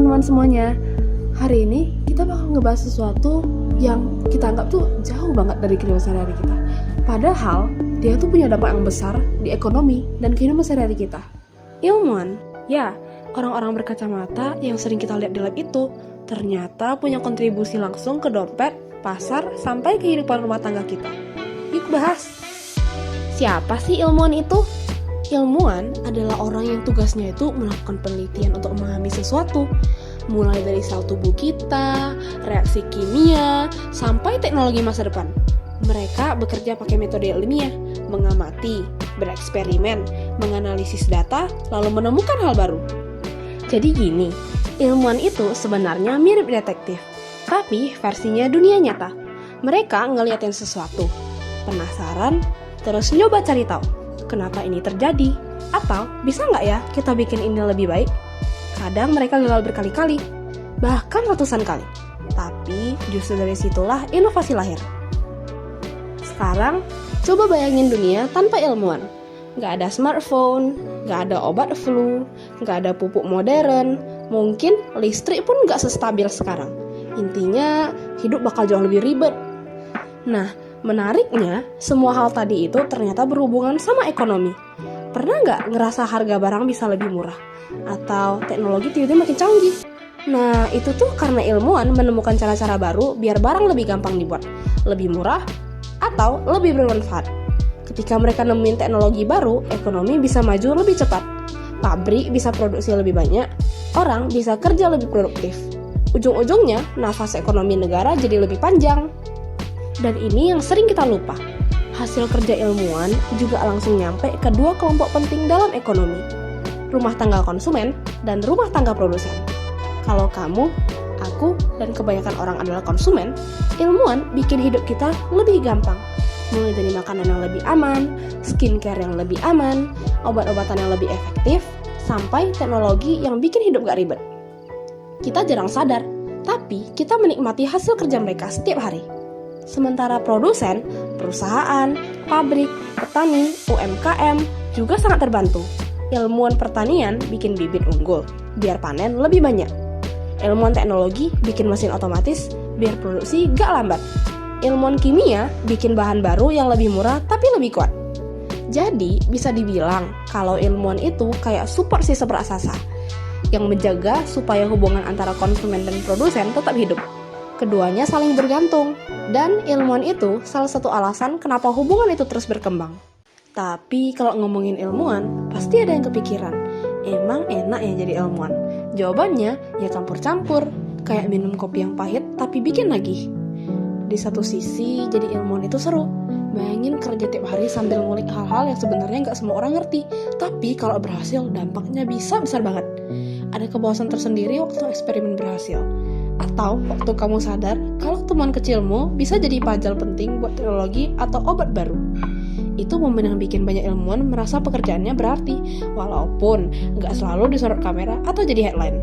teman-teman semuanya. Hari ini kita bakal ngebahas sesuatu yang kita anggap tuh jauh banget dari kehidupan sehari-hari kita. Padahal dia tuh punya dampak yang besar di ekonomi dan kehidupan sehari-hari kita. Ilmuwan, ya, orang-orang berkacamata yang sering kita lihat di lab itu ternyata punya kontribusi langsung ke dompet, pasar, sampai kehidupan rumah tangga kita. Yuk bahas. Siapa sih ilmuwan itu? Ilmuwan adalah orang yang tugasnya itu melakukan penelitian untuk memahami sesuatu, mulai dari sel tubuh kita, reaksi kimia, sampai teknologi masa depan. Mereka bekerja pakai metode ilmiah, mengamati, bereksperimen, menganalisis data, lalu menemukan hal baru. Jadi gini, ilmuwan itu sebenarnya mirip detektif, tapi versinya dunia nyata. Mereka ngeliatin sesuatu, penasaran, terus nyoba cari tahu kenapa ini terjadi, atau bisa nggak ya kita bikin ini lebih baik. Kadang mereka gagal berkali-kali, bahkan ratusan kali. Tapi justru dari situlah inovasi lahir. Sekarang, coba bayangin dunia tanpa ilmuwan. Nggak ada smartphone, nggak ada obat flu, nggak ada pupuk modern, mungkin listrik pun nggak sestabil sekarang. Intinya, hidup bakal jauh lebih ribet. Nah, menariknya, semua hal tadi itu ternyata berhubungan sama ekonomi. Pernah nggak ngerasa harga barang bisa lebih murah? Atau teknologi tiba-tiba makin canggih? Nah, itu tuh karena ilmuwan menemukan cara-cara baru biar barang lebih gampang dibuat, lebih murah, atau lebih bermanfaat. Ketika mereka nemuin teknologi baru, ekonomi bisa maju lebih cepat. Pabrik bisa produksi lebih banyak, orang bisa kerja lebih produktif. Ujung-ujungnya, nafas ekonomi negara jadi lebih panjang. Dan ini yang sering kita lupa. Hasil kerja ilmuwan juga langsung nyampe ke dua kelompok penting dalam ekonomi. Rumah tangga konsumen dan rumah tangga produsen. Kalau kamu, aku, dan kebanyakan orang adalah konsumen, ilmuwan bikin hidup kita lebih gampang. Mulai dari makanan yang lebih aman, skincare yang lebih aman, obat-obatan yang lebih efektif, sampai teknologi yang bikin hidup gak ribet. Kita jarang sadar, tapi kita menikmati hasil kerja mereka setiap hari. Sementara produsen, perusahaan, pabrik, petani, UMKM juga sangat terbantu. Ilmuwan pertanian bikin bibit unggul, biar panen lebih banyak. Ilmuwan teknologi bikin mesin otomatis, biar produksi gak lambat. Ilmuwan kimia bikin bahan baru yang lebih murah tapi lebih kuat. Jadi, bisa dibilang kalau ilmuwan itu kayak support system raksasa yang menjaga supaya hubungan antara konsumen dan produsen tetap hidup. Keduanya saling bergantung, dan ilmuwan itu salah satu alasan kenapa hubungan itu terus berkembang. Tapi kalau ngomongin ilmuwan, pasti ada yang kepikiran, emang enak ya jadi ilmuwan? Jawabannya ya campur-campur, kayak minum kopi yang pahit tapi bikin lagi. Di satu sisi, jadi ilmuwan itu seru. Bayangin kerja tiap hari sambil ngulik hal-hal yang sebenarnya nggak semua orang ngerti. Tapi kalau berhasil, dampaknya bisa besar banget. Ada kepuasan tersendiri waktu eksperimen berhasil. Atau waktu kamu sadar kalau teman kecilmu bisa jadi pajal penting buat teknologi atau obat baru. Itu momen yang bikin banyak ilmuwan merasa pekerjaannya berarti, walaupun nggak selalu disorot kamera atau jadi headline.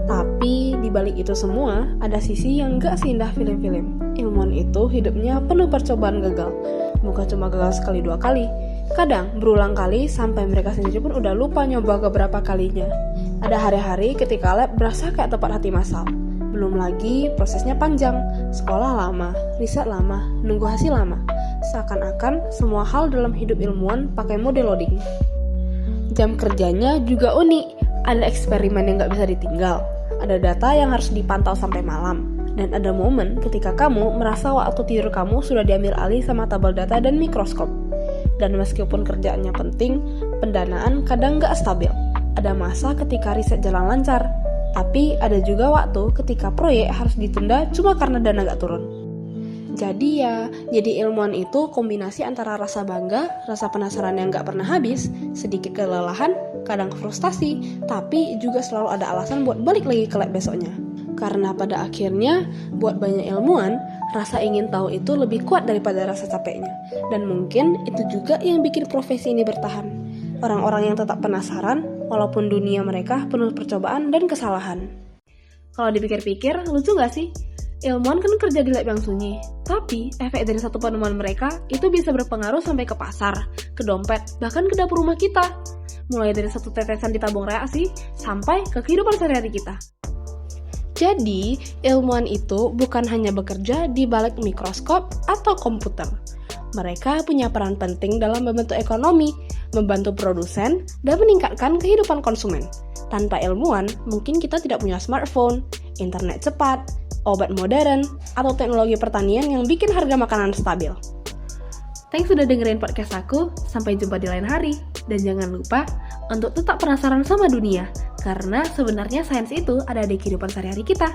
Tapi di balik itu semua, ada sisi yang nggak seindah film-film. Ilmuwan itu hidupnya penuh percobaan gagal. Bukan cuma gagal sekali dua kali, kadang berulang kali sampai mereka sendiri pun udah lupa nyoba keberapa kalinya. Ada hari-hari ketika lab berasa kayak tempat hati masal. Belum lagi prosesnya panjang, sekolah lama, riset lama, nunggu hasil lama. Seakan-akan semua hal dalam hidup ilmuwan pakai mode loading. Jam kerjanya juga unik, ada eksperimen yang gak bisa ditinggal, ada data yang harus dipantau sampai malam, dan ada momen ketika kamu merasa waktu tidur kamu sudah diambil alih sama tabel data dan mikroskop. Dan meskipun kerjaannya penting, pendanaan kadang gak stabil. Ada masa ketika riset jalan lancar, tapi ada juga waktu ketika proyek harus ditunda cuma karena dana gak turun. Jadi ilmuwan itu kombinasi antara rasa bangga, rasa penasaran yang gak pernah habis, sedikit kelelahan, kadang frustasi, tapi juga selalu ada alasan buat balik lagi ke lab besoknya. Karena pada akhirnya, buat banyak ilmuwan, rasa ingin tahu itu lebih kuat daripada rasa capeknya. Dan mungkin itu juga yang bikin profesi ini bertahan. Orang-orang yang tetap penasaran, walaupun dunia mereka penuh percobaan dan kesalahan. Kalau dipikir-pikir, lucu gak sih? Ilmuwan kan kerja di lab yang sunyi, tapi efek dari satu penemuan mereka itu bisa berpengaruh sampai ke pasar, ke dompet, bahkan ke dapur rumah kita. Mulai dari satu tetesan di tabung reaksi, sampai ke kehidupan sehari-hari kita. Jadi, ilmuwan itu bukan hanya bekerja di balik mikroskop atau komputer. Mereka punya peran penting dalam membentuk ekonomi, membantu produsen, dan meningkatkan kehidupan konsumen. Tanpa ilmuwan, mungkin kita tidak punya smartphone, internet cepat, obat modern, atau teknologi pertanian yang bikin harga makanan stabil. Thanks sudah dengerin podcast aku, sampai jumpa di lain hari. Dan jangan lupa untuk tetap penasaran sama dunia, karena sebenarnya sains itu ada di kehidupan sehari-hari kita.